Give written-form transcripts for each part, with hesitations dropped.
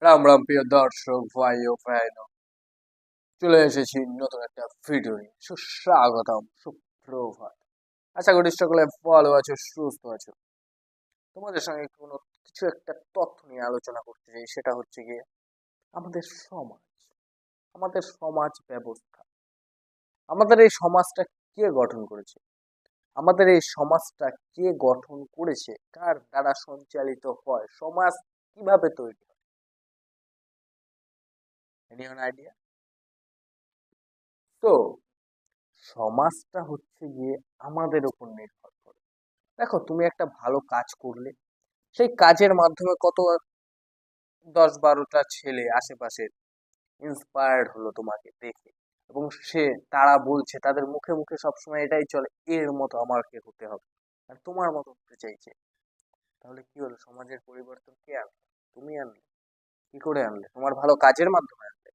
রাম রাম প্রিয় দর্শক ভাই ও ভাইন, চলে এসেছি নতুন একটা ভিডিও নিয়ে। সুস্বাগতম, সুপ্রভাত। আশা করি সকলে ভালো আছো, সুস্থ আছো। তোমাদের সঙ্গে কোনো কিছু একটা তথ্য নিয়ে আলোচনা করতে চাই, সেটা হচ্ছে গিয়ে আমাদের সমাজ, আমাদের সমাজ ব্যবস্থা। আমাদের এই সমাজটা কে গঠন করেছে? আমাদের এই সমাজটা কে গঠন করেছে? কার দ্বারা সঞ্চালিত হয়? সমাজ কিভাবে তৈরি হয়? Any idea? তো সমাজটা হচ্ছে গিয়ে আমাদের উপর নির্ভর করে। দেখো, তুমি একটা ভালো কাজ করলে, সেই কাজের মাধ্যমে কত 10-12টা ছেলে আশেপাশে ইন্সপায়ার্ড হলো তোমাকে দেখে, এবং তারা বলছে, তাদের মুখে মুখে সবসময় এটাই চলে, এর মতো আমাকে হতে হবে, আর তোমার মতো হতে চাইছে। তাহলে কি হলো? সমাজের পরিবর্তন কে আনলো? তুমি আনলে। কি করে আনলে? তোমার ভালো কাজের মাধ্যমে আনলে।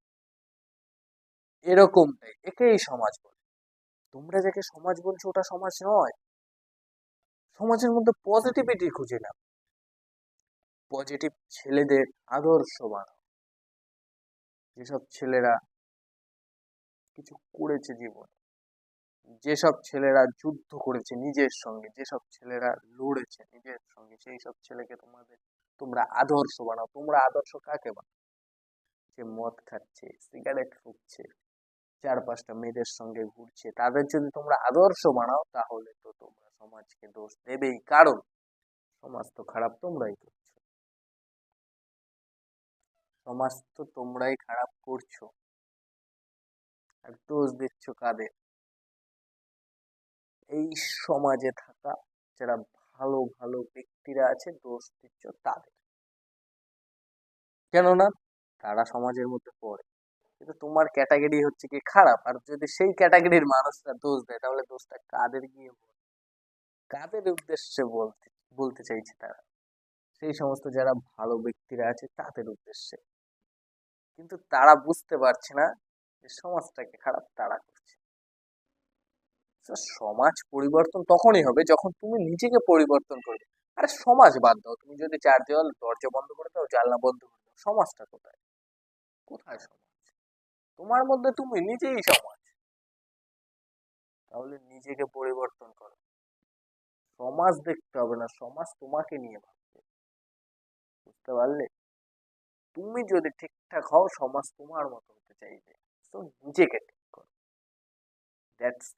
এরকমটাই, একেই সমাজ বলে। তোমরা যাকে সমাজ বলছো ওটা সমাজ নয়। সমাজের মধ্যে পজিটিভিটি খুঁজে নাও, পজিটিভ ছেলেদের আদর্শ বানাও, যেসব ছেলেরা কিছু করেছে জীবনে, যেসব ছেলেরা যুদ্ধ করেছে নিজের সঙ্গে, যেসব ছেলেরা লড়েছে নিজের সঙ্গে, সেই সব ছেলেকে তোমরা আদর্শ বানাও। তোমরা আদর্শ কাকে বানাও? যে মদ খাচ্ছে, সিগারেট ফুঁকছে, 4-5টা মেয়েদের সঙ্গে ঘুরছে, তাদের যদি তোমরা আদর্শ বানাও, তাহলে তো তোমরা সমাজকে দোষ দেবেই, কারণ সমাজ তো খারাপ তোমরাই করছো। সমাজ তো তোমরাই খারাপ করছো। আর দোষ দিচ্ছ কাদের? এই সমাজে থাকা যারা ভালো ভালো ব্যক্তিরা আছে, দোষ দিচ্ছ তাদের। কেননা তারা সমাজের মধ্যে পড়ে, কিন্তু তোমার ক্যাটাগরি হচ্ছে কি খারাপ, আর যদি সেই ক্যাটাগরির মানুষরা দোষ দেয়, তাহলে দোষটা কাদের গিয়ে কাদের উদ্দেশ্যে বলতে বলতে চাইছে তারা? সেই সমস্ত যারা ভালো ব্যক্তিরা আছে তাদের উদ্দেশ্যে। কিন্তু তারা বুঝতে পারছে না যে সমাজটাকে খারাপ তারা করছে। তো সমাজ পরিবর্তন তখনই হবে যখন তুমি নিজেকে পরিবর্তন করবে। আরে সমাজ বাদ দাও, তুমি যদি চার দেওয়াল দরজা বন্ধ করে দাও, জানলা বন্ধ করে দাও, সমাজটা কোথায়? কোথায় সমাজ? তোমার মধ্যে তুমি নিজেই সমাজ। তাহলে নিজেকে পরিবর্তন করো। সমাজ দেখতে হবে না, সমাজ তোমাকে নিয়ে ভাববে। বুঝতে পারলে? তুমি যদি ঠিকঠাক হও, সমাজ তোমার মতো হতে চাইবে। তো নিজেকে ঠিক করো। দ্যাটস